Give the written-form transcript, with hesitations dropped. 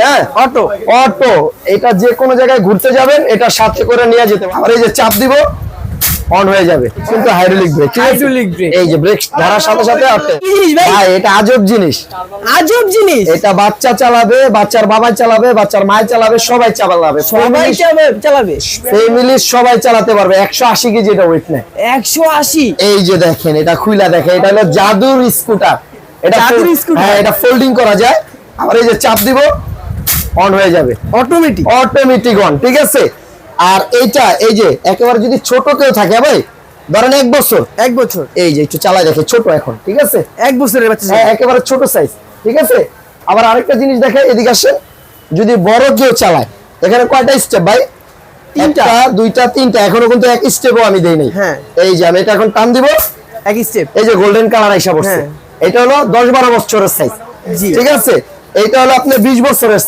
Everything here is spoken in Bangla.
হ্যাঁ অটো অটো, এটা যে কোনো জায়গায় ঘুরতে যাবেন এটা সাথে করে নিয়ে যেতে পারবেন। আর এই যে চাপ দিব অন হয়ে যাবে, কিন্তু হাইড্রোলিক ব্রেক। Hydraulic break. এই যে ব্রেক ধরার সাথে সাথে আপনি ভাই এটা আজব জিনিস, আজব জিনিস। এটা বাচ্চা চালাবে, বাচ্চার বাবা চালাবে, বাচ্চার মা চালাবে, সবাই চালাবে, সবাই চালাবে। ফ্যামিলি সবাই চালাতে পারবে। 180 কেজি এটা ওয়েট নেয়। 180। এই যে দেখেন, এটা খুইলা দেখেন, এটা হলো জাদুর স্কুটার। এটা জাদুর স্কুটার। হ্যাঁ, এটা ফোল্ডিং করা যায়। আর এই যে চাপ দিব অন হয়ে যাবে, অটোমেটিক। অটোমেটিক অন, ঠিক আছে। আর এইটা এই যে একেবারে যদি ছোট কেউ থাকে ভাই, ধরেন 1 বছর, 1 বছর। এই যে একটু চালাই দেখে ছোট এখন, ঠিক আছে। 1 বছরের বাচ্চা। হ্যাঁ, একেবারে ছোট সাইজ, ঠিক আছে। আবার আরেকটা জিনিস দেখে, এদিকে আসেন, যদি বড় কেউ চালায়, এখানে কয়টা স্টেপ ভাই? 1টা 2টা 3টা, এখনো কিন্তু এক স্টেপও আমি দেই নাই। হ্যাঁ। এই যে আমি এটা এখন টান দিব, 1 স্টেপ। এই যে গোল্ডেন কালার আইসা পড়ছে। হ্যাঁ। এটা হলো 10-12 বছরের সাইজ, জি। ঠিক আছে। এইটা হলো আপনি 20 বছরের